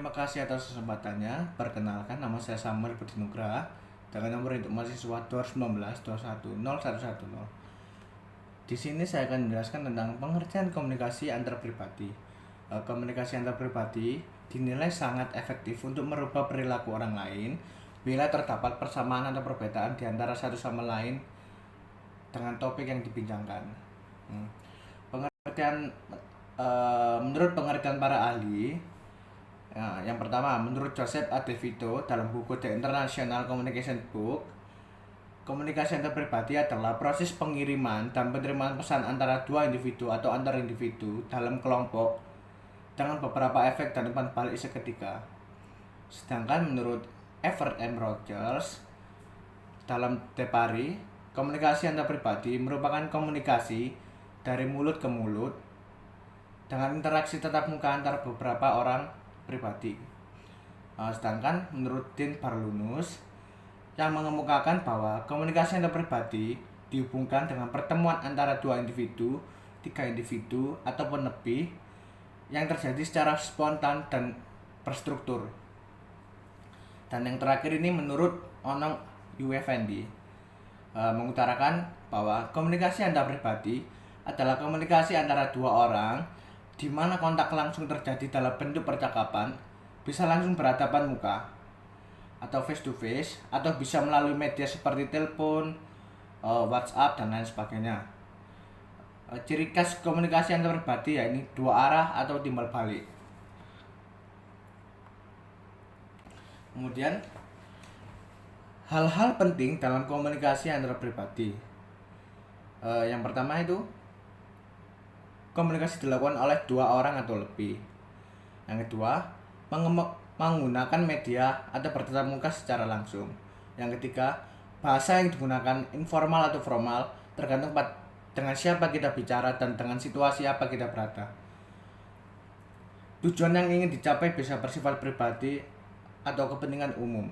Terima kasih atas kesempatannya. Perkenalkan, nama saya Samuel Budi Nugraha dengan nomor induk mahasiswa 2019-210110. Di sini saya akan menjelaskan tentang pengertian komunikasi antar pribadi. Komunikasi antar pribadi dinilai sangat efektif untuk merubah perilaku orang lain bila terdapat persamaan atau perbedaan di antara satu sama lain dengan topik yang dibincangkan. Pengertian menurut pengertian para ahli, yang pertama, menurut Joseph A. DeVito dalam buku The International Communication Book, komunikasi antar pribadi adalah proses pengiriman dan penerimaan pesan antara dua individu atau antar individu dalam kelompok dengan beberapa efek dan umpan balik seketika. Sedangkan menurut Everett M. Rogers dalam Depari, komunikasi antar pribadi merupakan komunikasi dari mulut ke mulut dengan interaksi tatap muka antar beberapa orang pribadi. Sedangkan menurut Dean Barlunus yang mengemukakan bahwa komunikasi antar pribadi dihubungkan dengan pertemuan antara dua individu, tiga individu, ataupun lebih yang terjadi secara spontan dan berstruktur. Dan yang terakhir ini menurut Onong Effendi mengutarakan bahwa komunikasi antar pribadi adalah komunikasi antara dua orang di mana kontak langsung terjadi dalam bentuk percakapan, bisa langsung berhadapan muka atau face to face, atau bisa melalui media seperti telepon, WhatsApp, dan lain sebagainya. Ciri khas komunikasi antar pribadi yakni dua arah atau timbal balik. Kemudian hal-hal penting dalam komunikasi antar pribadi. Yang pertama itu komunikasi dilakukan oleh dua orang atau lebih. Yang kedua, menggunakan media atau bertatap muka secara langsung. Yang ketiga, bahasa yang digunakan informal atau formal tergantung dengan siapa kita bicara dan dengan situasi apa kita berada. Tujuan yang ingin dicapai bisa bersifat pribadi atau kepentingan umum.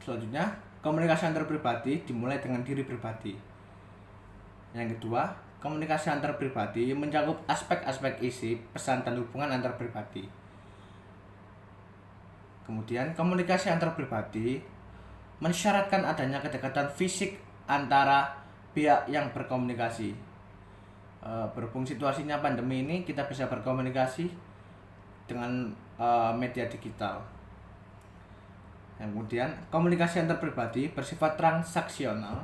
Selanjutnya, komunikasi antar pribadi dimulai dengan diri pribadi. Yang kedua, komunikasi antar pribadi mencakup aspek-aspek isi, pesan, dan hubungan antar pribadi. Kemudian, komunikasi antar pribadi mensyaratkan adanya kedekatan fisik antara pihak yang berkomunikasi. Berhubung situasinya pandemi ini, kita bisa berkomunikasi dengan media digital. Yang kemudian, komunikasi antar pribadi bersifat transaksional.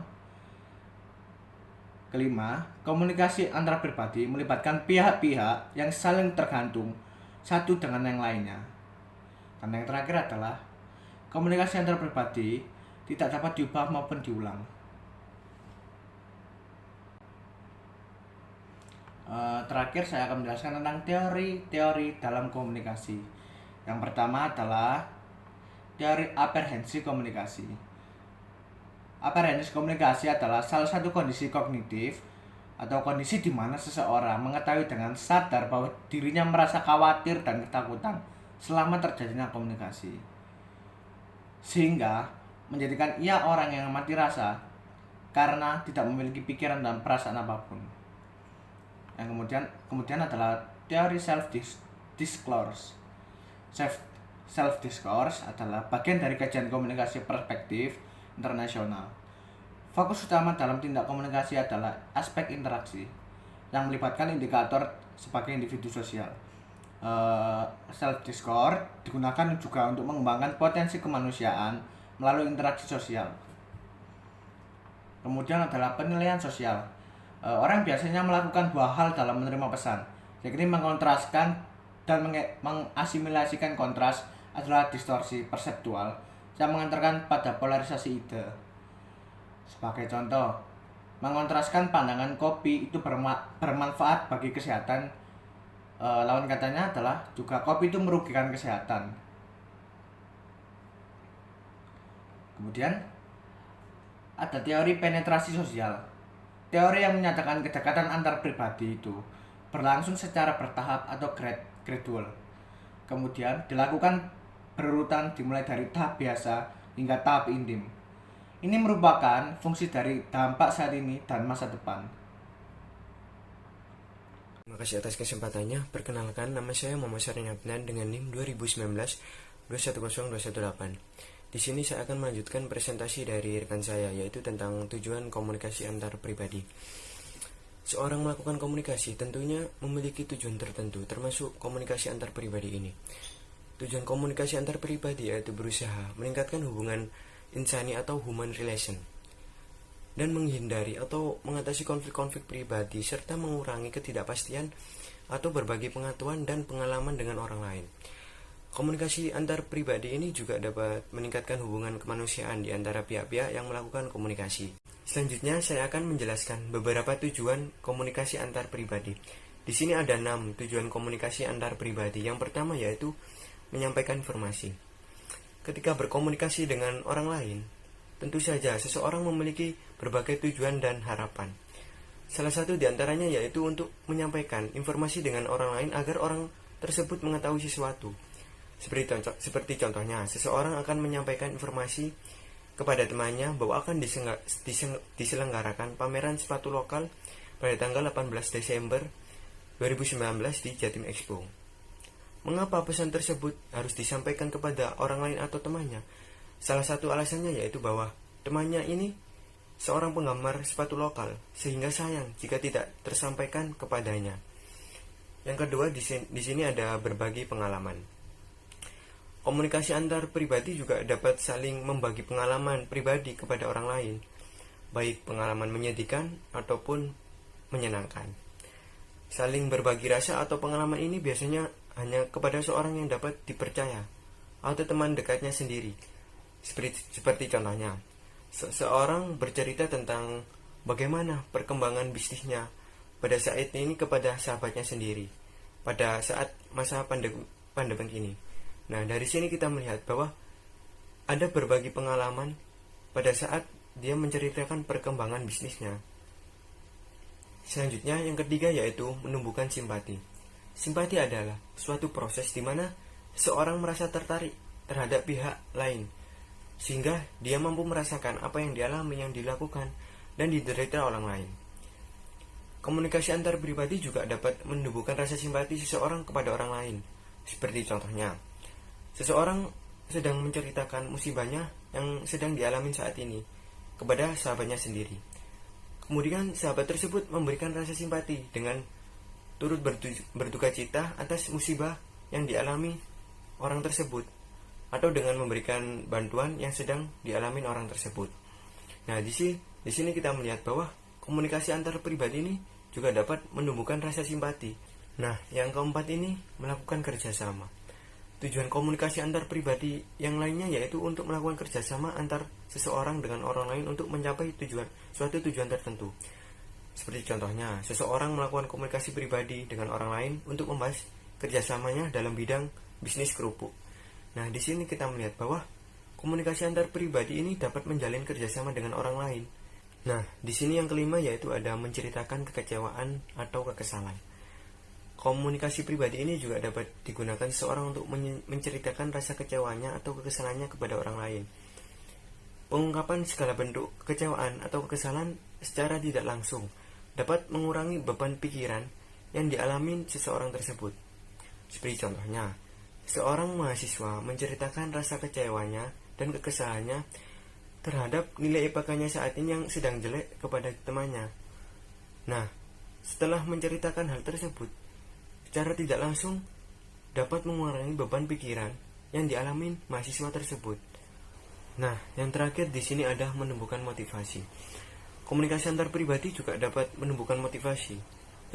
Kelima, komunikasi antar pribadi melibatkan pihak-pihak yang saling tergantung satu dengan yang lainnya. Dan yang terakhir adalah komunikasi antar pribadi tidak dapat diubah maupun diulang. Terakhir saya akan menjelaskan tentang teori-teori dalam komunikasi. Yang pertama adalah teori aprehensi komunikasi. Aprehensi komunikasi adalah salah satu kondisi kognitif atau kondisi di mana seseorang mengetahui dengan sadar bahwa dirinya merasa khawatir dan ketakutan selama terjadinya komunikasi, sehingga menjadikan ia orang yang mati rasa karena tidak memiliki pikiran dan perasaan apapun. Yang kemudian adalah teori self-discourse. Self-discourse adalah bagian dari kajian komunikasi perspektif internasional. Fokus utama dalam tindak komunikasi adalah aspek interaksi yang melibatkan indikator sebagai individu sosial. Self-discourse digunakan juga untuk mengembangkan potensi kemanusiaan melalui interaksi sosial. Kemudian adalah penilaian sosial. Orang biasanya melakukan dua hal dalam menerima pesan, yakni mengkontraskan dan mengasimilasikan. Kontras adalah distorsi perseptual yang mengantarkan pada polarisasi ide. Sebagai contoh, mengontraskan pandangan kopi itu bermanfaat bagi kesehatan. Lawan katanya adalah juga kopi itu merugikan kesehatan. Kemudian ada teori penetrasi sosial. Teori yang menyatakan kedekatan antar pribadi itu berlangsung secara bertahap atau gradual. Kemudian dilakukan berurutan dimulai dari tahap biasa hingga tahap intim. Ini merupakan fungsi dari dampak saat ini dan masa depan. Terima kasih atas kesempatannya. Perkenalkan, nama saya Muhammad Syahrin Abnan dengan NIM 2019-210218. Di sini saya akan melanjutkan presentasi dari rekan saya, yaitu tentang tujuan komunikasi antar pribadi. Seorang melakukan komunikasi tentunya memiliki tujuan tertentu, termasuk komunikasi antar pribadi ini. Tujuan komunikasi antar pribadi yaitu berusaha meningkatkan hubungan insani atau human relation, dan menghindari atau mengatasi konflik-konflik pribadi serta mengurangi ketidakpastian atau berbagi pengetahuan dan pengalaman dengan orang lain. Komunikasi antar pribadi ini juga dapat meningkatkan hubungan kemanusiaan di antara pihak-pihak yang melakukan komunikasi. Selanjutnya saya akan menjelaskan beberapa tujuan komunikasi antar pribadi. Di sini ada 6 tujuan komunikasi antar pribadi. Yang pertama yaitu menyampaikan informasi. Ketika berkomunikasi dengan orang lain, tentu saja seseorang memiliki berbagai tujuan dan harapan. Salah satu di antaranya yaitu untuk menyampaikan informasi dengan orang lain agar orang tersebut mengetahui sesuatu. Seperti contohnya, seseorang akan menyampaikan informasi kepada temannya bahwa akan diselenggarakan pameran sepatu lokal pada tanggal 18 Desember 2019 di Jatim Expo. Mengapa pesan tersebut harus disampaikan kepada orang lain atau temannya? Salah satu alasannya yaitu bahwa temannya ini seorang penggemar sepatu lokal, sehingga sayang jika tidak tersampaikan kepadanya. Yang kedua, di sini ada berbagi pengalaman. Komunikasi antar pribadi juga dapat saling membagi pengalaman pribadi kepada orang lain, baik pengalaman menyedihkan ataupun menyenangkan. Saling berbagi rasa atau pengalaman ini biasanya hanya kepada seorang yang dapat dipercaya atau teman dekatnya sendiri. Seperti contohnya, seseorang bercerita tentang bagaimana perkembangan bisnisnya pada saat ini kepada sahabatnya sendiri pada saat masa pandemi ini. Nah, dari sini kita melihat bahwa ada berbagi pengalaman pada saat dia menceritakan perkembangan bisnisnya. Selanjutnya, yang ketiga yaitu menumbuhkan simpati. Simpati adalah suatu proses di mana seseorang merasa tertarik terhadap pihak lain, sehingga dia mampu merasakan apa yang dialami, yang dilakukan, dan diderita orang lain. Komunikasi antar pribadi juga dapat menumbuhkan rasa simpati seseorang kepada orang lain. Seperti contohnya, seseorang sedang menceritakan musibahnya yang sedang dialami saat ini kepada sahabatnya sendiri. Kemudian sahabat tersebut memberikan rasa simpati dengan turut berduka cita atas musibah yang dialami orang tersebut, atau dengan memberikan bantuan yang sedang dialami orang tersebut. Nah, di sini kita melihat bahwa komunikasi antar pribadi ini juga dapat menumbuhkan rasa simpati. Nah, yang keempat ini melakukan kerjasama. Tujuan komunikasi antar pribadi yang lainnya yaitu untuk melakukan kerjasama antar seseorang dengan orang lain untuk mencapai suatu tujuan tertentu. Seperti contohnya, seseorang melakukan komunikasi pribadi dengan orang lain untuk membahas kerjasamanya dalam bidang bisnis kerupuk. Nah, di sini kita melihat bahwa komunikasi antar pribadi ini dapat menjalin kerjasama dengan orang lain. Nah, di sini yang kelima yaitu ada menceritakan kekecewaan atau kekesalan. Komunikasi pribadi ini juga dapat digunakan seseorang untuk menceritakan rasa kecewanya atau kekesalannya kepada orang lain. Pengungkapan segala bentuk kekecewaan atau kekesalan secara tidak langsung dapat mengurangi beban pikiran yang dialami seseorang tersebut. Seperti contohnya, seorang mahasiswa menceritakan rasa kecewanya dan kekesalannya terhadap nilai IPK-nya saat ini yang sedang jelek kepada temannya. Nah, setelah menceritakan hal tersebut, secara tidak langsung dapat mengurangi beban pikiran yang dialami mahasiswa tersebut. Nah, yang terakhir di sini ada menumbuhkan motivasi. Komunikasi antar pribadi juga dapat menumbuhkan motivasi.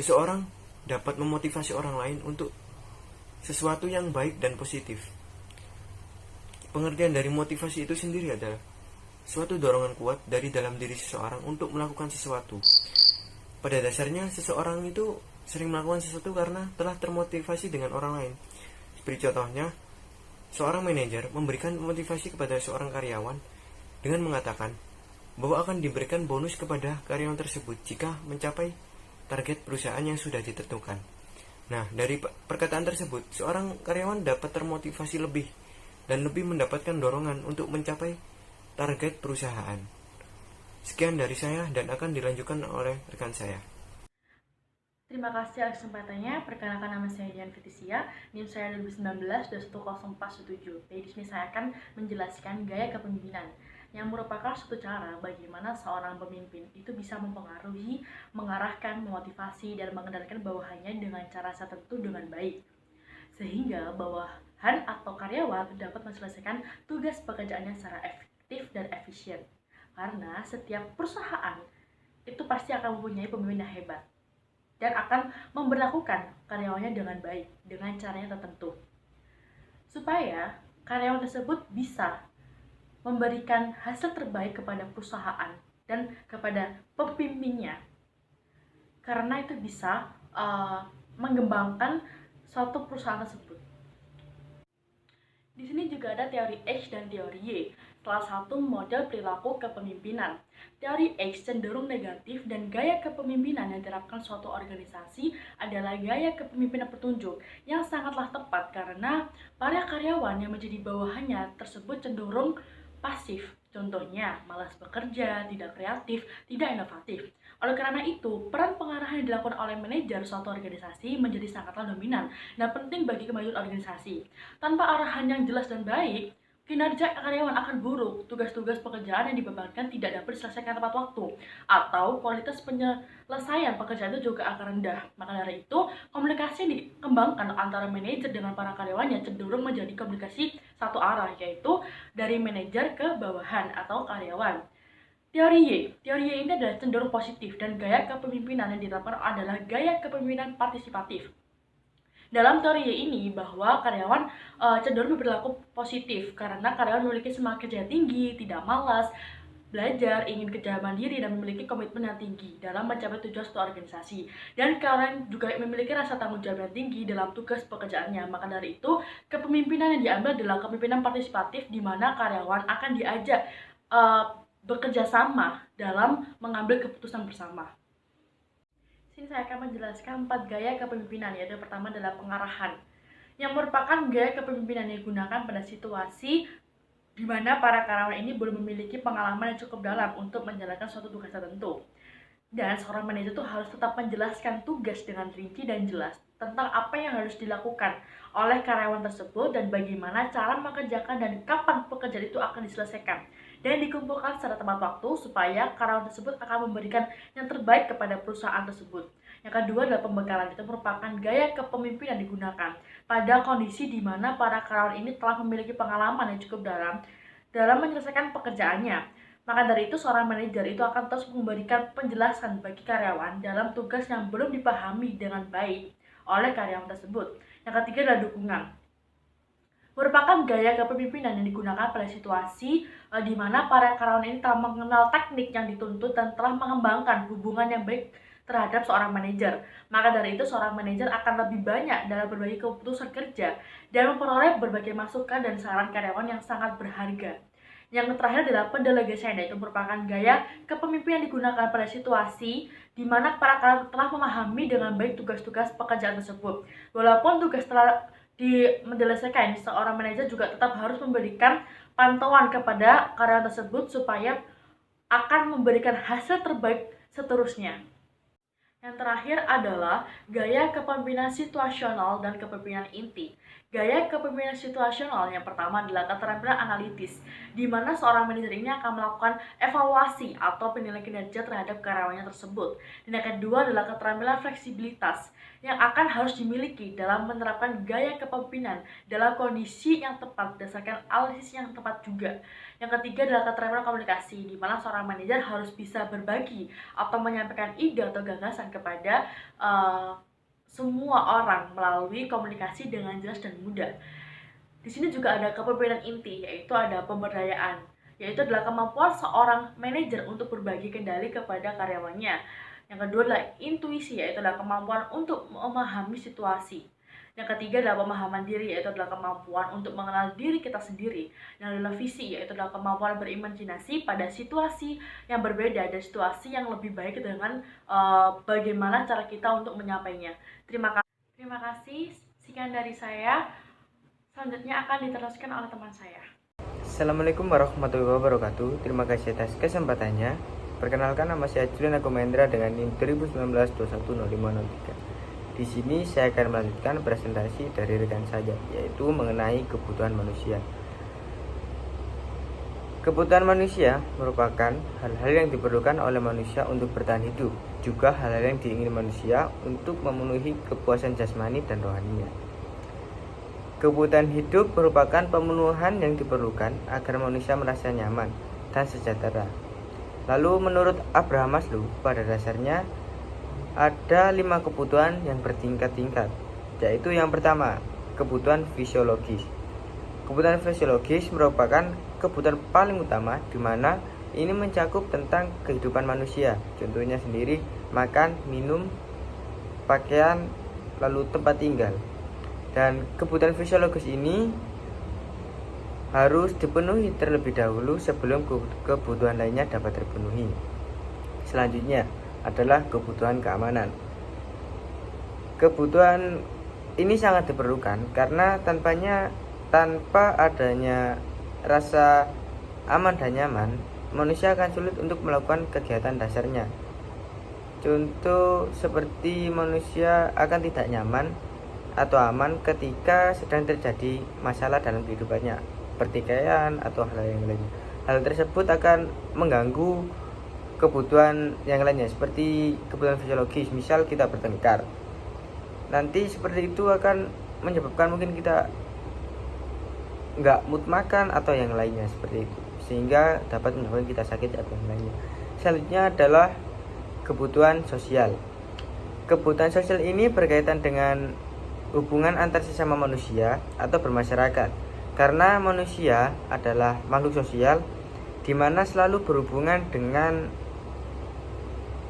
Seseorang dapat memotivasi orang lain untuk sesuatu yang baik dan positif. Pengertian dari motivasi itu sendiri adalah suatu dorongan kuat dari dalam diri seseorang untuk melakukan sesuatu. Pada dasarnya, seseorang itu sering melakukan sesuatu karena telah termotivasi dengan orang lain. Seperti contohnya, seorang manajer memberikan motivasi kepada seorang karyawan dengan mengatakan bahwa akan diberikan bonus kepada karyawan tersebut jika mencapai target perusahaan yang sudah ditentukan. Nah, dari perkataan tersebut, seorang karyawan dapat termotivasi lebih dan lebih mendapatkan dorongan untuk mencapai target perusahaan. Sekian dari saya dan akan dilanjutkan oleh rekan saya. Terima kasih atas kesempatannya. Perkenalkan, nama saya Dian Fitisia, NIM saya 2019-21047. Jadi di sini saya akan menjelaskan gaya kepemimpinan yang merupakan suatu cara bagaimana seorang pemimpin itu bisa mempengaruhi, mengarahkan, memotivasi, dan mengendalikan bawahannya dengan cara tertentu dengan baik. Sehingga bawahan atau karyawan dapat menyelesaikan tugas pekerjaannya secara efektif dan efisien. Karena setiap perusahaan itu pasti akan mempunyai pemimpin yang hebat dan akan memperlakukan karyawannya dengan baik, dengan caranya tertentu. Supaya karyawan tersebut bisa memberikan hasil terbaik kepada perusahaan dan kepada pemimpinnya. Karena itu bisa mengembangkan suatu perusahaan tersebut. Di sini juga ada teori X dan teori Y, salah satu model perilaku kepemimpinan. Teori X cenderung negatif dan gaya kepemimpinan yang diterapkan suatu organisasi adalah gaya kepemimpinan petunjuk yang sangatlah tepat karena para karyawan yang menjadi bawahannya tersebut cenderung pasif. Contohnya, malas bekerja, tidak kreatif, tidak inovatif. Oleh karena itu, peran pengarahan yang dilakukan oleh manajer suatu organisasi menjadi sangatlah dominan dan penting bagi kemajuan organisasi. Tanpa arahan yang jelas dan baik, kinerja karyawan akan buruk, tugas-tugas pekerjaan yang dibebankan tidak dapat diselesaikan tepat waktu, atau kualitas penyelesaian pekerjaan itu juga akan rendah. Maka dari itu, komunikasi yang dikembangkan antara manajer dengan para karyawannya cenderung menjadi komunikasi satu arah, yaitu dari manajer ke bawahan atau karyawan. Teori Y ini adalah cenderung positif dan gaya kepemimpinan yang diterapkan adalah gaya kepemimpinan partisipatif. Dalam teori Y ini bahwa karyawan cenderung berperilaku positif karena karyawan memiliki semangat kerja tinggi, tidak malas, belajar, ingin kerja mandiri, dan memiliki komitmen yang tinggi dalam mencapai tujuan suatu organisasi. Dan karyawan juga memiliki rasa tanggung jawab yang tinggi dalam tugas pekerjaannya. Maka dari itu, kepemimpinan yang diambil adalah kepemimpinan partisipatif di mana karyawan akan diajak bekerja sama dalam mengambil keputusan bersama. Sini saya akan menjelaskan 4 gaya kepemimpinan, yaitu yang pertama adalah pengarahan, yang merupakan gaya kepemimpinan yang digunakan pada situasi di mana para karyawan ini belum memiliki pengalaman yang cukup dalam untuk menjalankan suatu tugas tertentu. Dan seorang manajer itu harus tetap menjelaskan tugas dengan rinci dan jelas tentang apa yang harus dilakukan oleh karyawan tersebut dan bagaimana cara mengerjakan dan kapan pekerjaan itu akan diselesaikan dan dikumpulkan secara tepat waktu supaya karyawan tersebut akan memberikan yang terbaik kepada perusahaan tersebut. Yang kedua adalah pembekalan. Itu merupakan gaya kepemimpinan yang digunakan pada kondisi di mana para karyawan ini telah memiliki pengalaman yang cukup dalam menyelesaikan pekerjaannya. Maka dari itu, seorang manajer itu akan terus memberikan penjelasan bagi karyawan dalam tugas yang belum dipahami dengan baik oleh karyawan tersebut. Yang ketiga adalah dukungan. Merupakan gaya kepemimpinan yang digunakan pada situasi di mana para karyawan ini telah mengenal teknik yang dituntut dan telah mengembangkan hubungan yang baik terhadap seorang manajer. Maka dari itu, seorang manajer akan lebih banyak dalam berbagi keputusan kerja dan memperoleh berbagai masukan dan saran karyawan yang sangat berharga. Yang terakhir adalah pendelegasian, yaitu merupakan gaya kepemimpinan yang digunakan pada situasi di mana para karyawan telah memahami dengan baik tugas-tugas pekerjaan tersebut. Walaupun tugas telah didelegasikan, seorang manajer juga tetap harus memberikan pantauan kepada karyawan tersebut supaya akan memberikan hasil terbaik seterusnya. Yang terakhir adalah gaya kepemimpinan situasional dan kepemimpinan inti. Gaya kepemimpinan situasional yang pertama adalah keterampilan analitis, di mana seorang manajer ini akan melakukan evaluasi atau penilaian kinerja terhadap karyawannya tersebut. Dan yang kedua adalah keterampilan fleksibilitas, yang akan harus dimiliki dalam menerapkan gaya kepemimpinan dalam kondisi yang tepat berdasarkan analisis yang tepat juga. Yang ketiga adalah keterampilan komunikasi, di mana seorang manajer harus bisa berbagi atau menyampaikan ide atau gagasan kepada semua orang melalui komunikasi dengan jelas dan mudah. Di sini juga ada kepemimpinan inti, yaitu ada pemberdayaan, yaitu adalah kemampuan seorang manajer untuk berbagi kendali kepada karyawannya. Yang kedua adalah intuisi, yaitu adalah kemampuan untuk memahami situasi. Yang ketiga adalah pemahaman diri, yaitu adalah kemampuan untuk mengenal diri kita sendiri. Dan adalah visi, yaitu adalah kemampuan berimajinasi pada situasi yang berbeda dan situasi yang lebih baik dengan bagaimana cara kita untuk menyampainya. Terima kasih. Sekian dari saya. Selanjutnya akan diteruskan oleh teman saya. Assalamualaikum warahmatullahi wabarakatuh. Terima kasih atas kesempatannya. Perkenalkan, nama saya Julian Akomendra dengan NIM 2019-210503. Di sini saya akan melanjutkan presentasi dari rekan saya, yaitu mengenai kebutuhan manusia. Kebutuhan manusia merupakan hal-hal yang diperlukan oleh manusia untuk bertahan hidup, juga hal-hal yang diingini manusia untuk memenuhi kepuasan jasmani dan rohaninya. Kebutuhan hidup merupakan pemenuhan yang diperlukan agar manusia merasa nyaman dan sejahtera. Lalu menurut Abraham Maslow, pada dasarnya ada 5 kebutuhan yang bertingkat-tingkat, yaitu yang pertama, kebutuhan fisiologis. Kebutuhan fisiologis merupakan kebutuhan paling utama, di mana ini mencakup tentang kehidupan manusia. Contohnya sendiri, makan, minum, pakaian, lalu tempat tinggal. Dan kebutuhan fisiologis ini harus dipenuhi terlebih dahulu sebelum kebutuhan lainnya dapat terpenuhi. Selanjutnya adalah kebutuhan keamanan. Kebutuhan ini sangat diperlukan karena tanpa adanya rasa aman dan nyaman, manusia akan sulit untuk melakukan kegiatan dasarnya. Contoh seperti manusia akan tidak nyaman atau aman ketika sedang terjadi masalah dalam kehidupannya, pertikaian atau hal yang lainnya. Hal tersebut akan mengganggu kebutuhan yang lainnya, seperti kebutuhan fisiologis. Misal kita bertengkar, nanti seperti itu akan menyebabkan mungkin kita nggak mood makan atau yang lainnya seperti itu, sehingga dapat menyebabkan kita sakit atau yang lainnya. Selanjutnya adalah kebutuhan sosial. Kebutuhan sosial ini berkaitan dengan hubungan antar sesama manusia atau bermasyarakat. Karena manusia adalah makhluk sosial, di mana selalu berhubungan dengan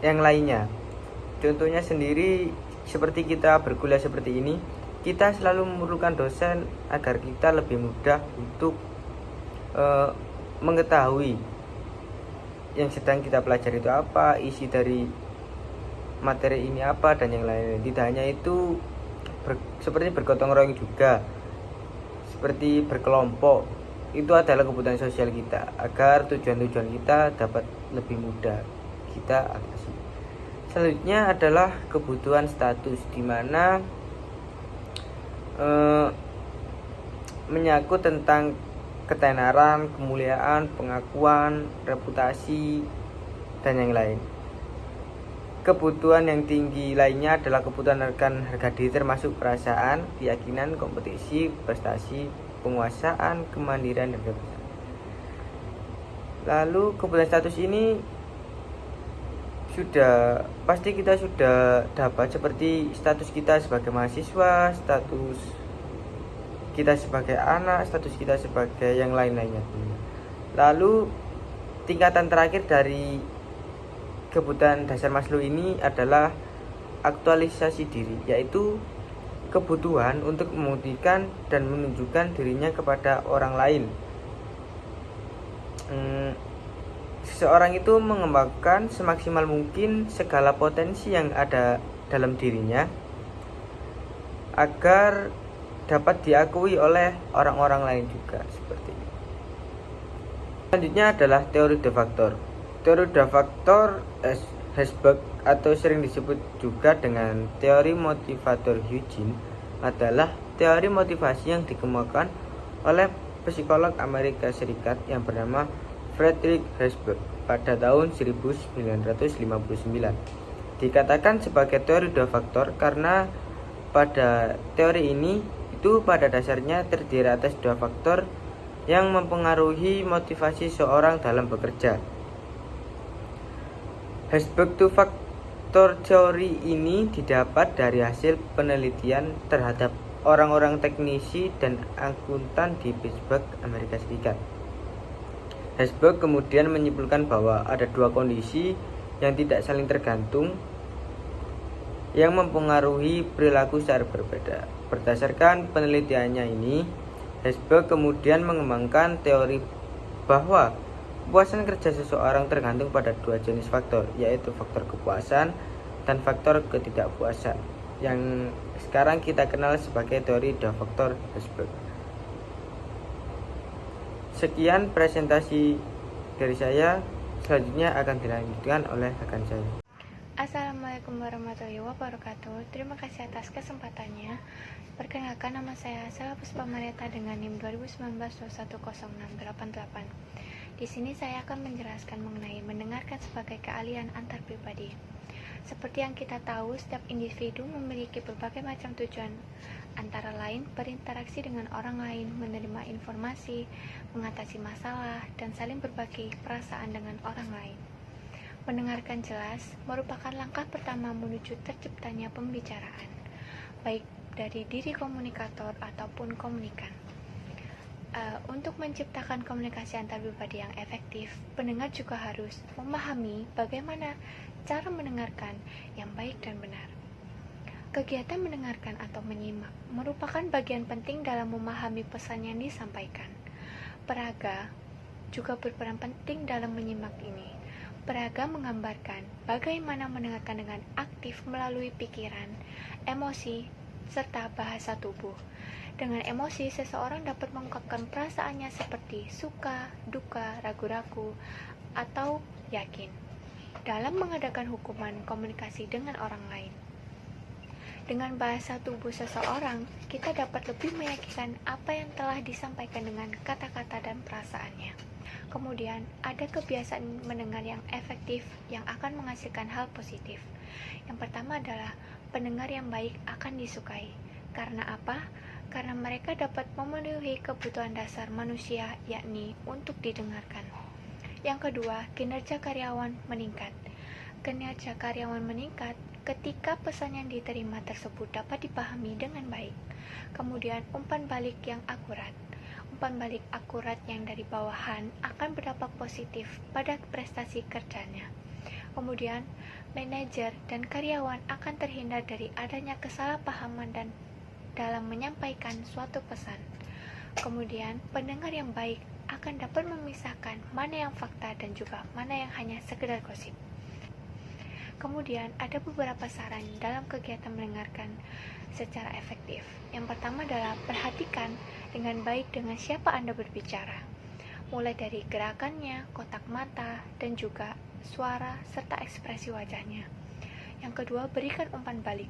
yang lainnya. Contohnya sendiri, seperti kita berkuliah seperti ini, kita selalu memerlukan dosen agar kita lebih mudah untuk mengetahui yang sedang kita pelajari itu apa, isi dari materi ini apa, dan yang lainnya. Tidak hanya itu, seperti bergotong royong juga, seperti berkelompok, itu adalah kebutuhan sosial kita agar tujuan-tujuan kita dapat lebih mudah kita atasi. Selanjutnya adalah kebutuhan status, di mana menyangkut tentang ketenaran, kemuliaan, pengakuan, reputasi, dan yang lain. Kebutuhan yang tinggi lainnya adalah kebutuhan akan harga diri, termasuk perasaan, keyakinan, kompetisi, prestasi, penguasaan, kemandirian, dan kebebasan. Lalu kebutuhan status ini pasti kita sudah dapat, seperti status kita sebagai mahasiswa, status kita sebagai anak, status kita sebagai yang lain-lainnya. Lalu tingkatan terakhir dari kebutuhan dasar Maslow ini adalah aktualisasi diri, yaitu kebutuhan untuk membuktikan dan menunjukkan dirinya kepada orang lain. Seseorang itu mengembangkan semaksimal mungkin segala potensi yang ada dalam dirinya agar dapat diakui oleh orang-orang lain juga, seperti ini. Selanjutnya adalah teori de factor. Teori de factor Hesburgh, atau sering disebut juga dengan teori motivator Eugene, adalah teori motivasi yang dikemukakan oleh psikolog Amerika Serikat yang bernama Frederick Hesburgh pada tahun 1959. Dikatakan sebagai teori de factor karena pada teori ini itu pada dasarnya terdiri atas 2 faktor yang mempengaruhi motivasi seorang dalam bekerja. Hesburgh 2 factor teori ini didapat dari hasil penelitian terhadap orang-orang teknisi dan akuntan di Pittsburgh, Amerika Serikat. Hesburgh kemudian menyimpulkan bahwa ada 2 kondisi yang tidak saling tergantung yang mempengaruhi perilaku secara berbeda. Berdasarkan penelitiannya ini, Hesburgh kemudian mengembangkan teori bahwa kepuasan kerja seseorang tergantung pada 2 jenis faktor, yaitu faktor kepuasan dan faktor ketidakpuasan, yang sekarang kita kenal sebagai teori de factor Hesburgh. Sekian presentasi dari saya. Selanjutnya akan dilanjutkan oleh rekan saya. Assalamualaikum warahmatullahi wabarakatuh. Terima kasih atas kesempatannya. Perkenalkan, nama saya Sela Puspa Marieta dengan NIM 2019-210688. Di sini saya akan menjelaskan mengenai mendengarkan sebagai keahlian antar pribadi. Seperti yang kita tahu, setiap individu memiliki berbagai macam tujuan, antara lain berinteraksi dengan orang lain, menerima informasi, mengatasi masalah, dan saling berbagi perasaan dengan orang lain. Mendengarkan jelas merupakan langkah pertama menuju terciptanya pembicaraan, baik dari diri komunikator ataupun komunikan. Untuk menciptakan komunikasi antar pribadi yang efektif, pendengar juga harus memahami bagaimana cara mendengarkan yang baik dan benar. Kegiatan mendengarkan atau menyimak merupakan bagian penting dalam memahami pesan yang disampaikan. Peraga juga berperan penting dalam menyimak ini. Peraga menggambarkan bagaimana mendengarkan dengan aktif melalui pikiran, emosi, serta bahasa tubuh. Dengan emosi, seseorang dapat mengungkapkan perasaannya seperti suka, duka, ragu-ragu, atau yakin dalam mengadakan hubungan komunikasi dengan orang lain. Dengan bahasa tubuh seseorang, kita dapat lebih meyakinkan apa yang telah disampaikan dengan kata-kata dan perasaannya. Kemudian, ada kebiasaan mendengar yang efektif yang akan menghasilkan hal positif. Yang pertama adalah pendengar yang baik akan disukai. Karena apa? Karena mereka dapat memenuhi kebutuhan dasar manusia, yakni untuk didengarkan. Yang kedua, kinerja karyawan meningkat. Kinerja karyawan meningkat ketika pesan yang diterima tersebut dapat dipahami dengan baik. Kemudian, umpan balik yang akurat. Umpan balik akurat yang dari bawahan akan berdampak positif pada prestasi kerjanya. Kemudian, manajer dan karyawan akan terhindar dari adanya kesalahpahaman dan dalam menyampaikan suatu pesan. Kemudian, pendengar yang baik akan dapat memisahkan mana yang fakta dan juga mana yang hanya sekedar gosip. Kemudian, ada beberapa saran dalam kegiatan mendengarkan secara efektif. Yang pertama adalah perhatikan dengan baik dengan siapa Anda berbicara, mulai dari gerakannya, kotak mata, dan juga suara serta ekspresi wajahnya. Yang kedua, berikan umpan balik.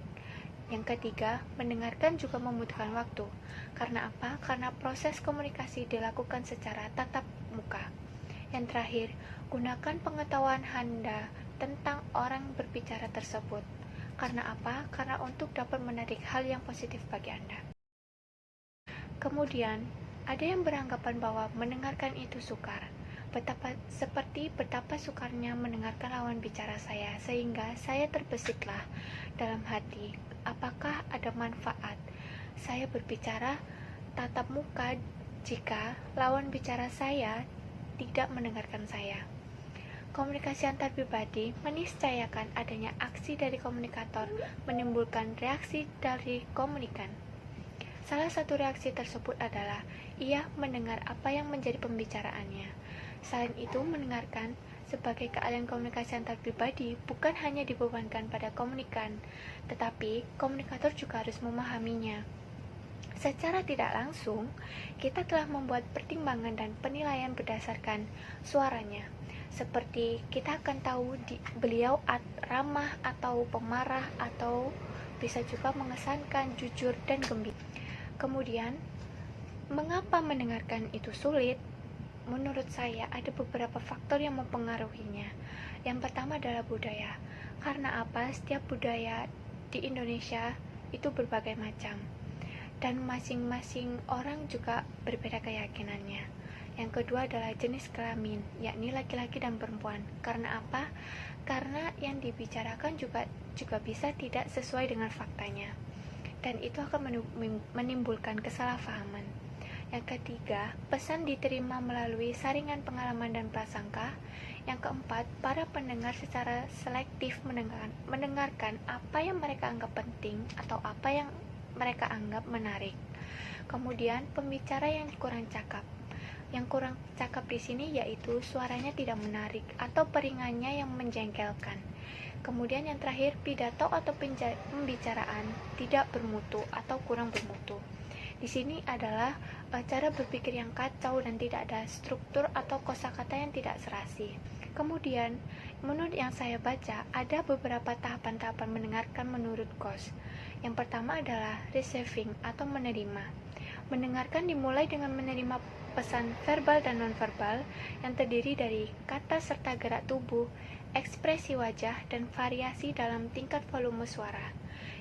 Yang ketiga, mendengarkan juga membutuhkan waktu. Karena apa? Karena proses komunikasi dilakukan secara tatap muka. Yang terakhir, gunakan pengetahuan Anda tentang orang berbicara tersebut. Karena apa? Karena untuk dapat menarik hal yang positif bagi Anda. Kemudian, ada yang beranggapan bahwa mendengarkan itu sukar. Betapa sukarnya mendengarkan lawan bicara saya, sehingga saya terbesitlah dalam hati, apakah ada manfaat saya berbicara tatap muka jika lawan bicara saya tidak mendengarkan saya. Komunikasi antar pribadi meniscayakan adanya aksi dari komunikator menimbulkan reaksi dari komunikan. Salah satu reaksi tersebut adalah ia mendengar apa yang menjadi pembicaraannya. Selain itu, mendengarkan sebagai keahlian komunikasi antar pribadi bukan hanya dibebankan pada komunikan, tetapi komunikator juga harus memahaminya. Secara tidak langsung, kita telah membuat pertimbangan dan penilaian berdasarkan suaranya. Seperti kita akan tahu beliau ramah atau pemarah, atau bisa juga mengesankan, jujur, dan gembira. Kemudian, mengapa mendengarkan itu sulit? Menurut saya, ada beberapa faktor yang mempengaruhinya. Yang pertama adalah budaya. Karena apa? Setiap budaya di Indonesia itu berbagai macam. Dan masing-masing orang juga berbeda keyakinannya. Yang kedua adalah jenis kelamin, yakni laki-laki dan perempuan. Karena apa? Karena yang dibicarakan juga bisa tidak sesuai dengan faktanya. Dan itu akan menimbulkan kesalahpahaman. Yang ketiga, pesan diterima melalui saringan pengalaman dan prasangka. Yang keempat, para pendengar secara selektif mendengarkan apa yang mereka anggap penting atau apa yang mereka anggap menarik. Kemudian, pembicara yang kurang cakap. Yang kurang cakap di sini yaitu suaranya tidak menarik atau peringannya yang menjengkelkan. Kemudian yang terakhir, pidato atau pembicaraan tidak bermutu atau kurang bermutu. Di sini adalah cara berpikir yang kacau dan tidak ada struktur atau kosakata yang tidak serasi. Kemudian, menurut yang saya baca, ada beberapa tahapan-tahapan mendengarkan menurut Coase. Yang pertama adalah receiving atau menerima. Mendengarkan dimulai dengan menerima pesan verbal dan nonverbal yang terdiri dari kata serta gerak tubuh, ekspresi wajah, dan variasi dalam tingkat volume suara.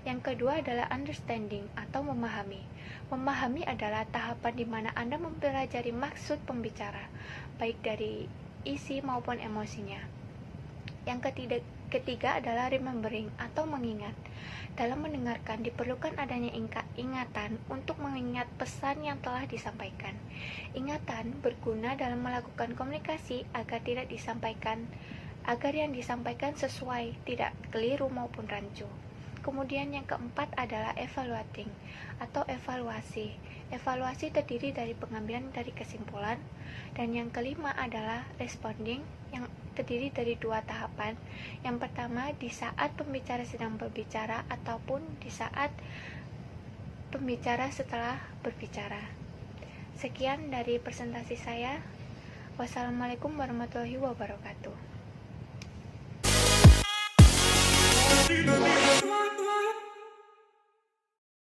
Yang kedua adalah understanding atau memahami. Memahami adalah tahapan di mana Anda mempelajari maksud pembicara, baik dari isi maupun emosinya. Yang ketiga adalah remembering atau mengingat. Dalam mendengarkan diperlukan adanya ingatan untuk mengingat pesan yang telah disampaikan. Ingatan berguna dalam melakukan komunikasi agar yang disampaikan sesuai, tidak keliru maupun rancu. Kemudian yang keempat adalah evaluating atau evaluasi. Evaluasi terdiri dari pengambilan dari kesimpulan. Dan yang kelima adalah responding yang terdiri dari dua tahapan. Yang pertama di saat pembicara sedang berbicara ataupun di saat pembicara setelah berbicara. Sekian dari presentasi saya. Wassalamualaikum warahmatullahi wabarakatuh.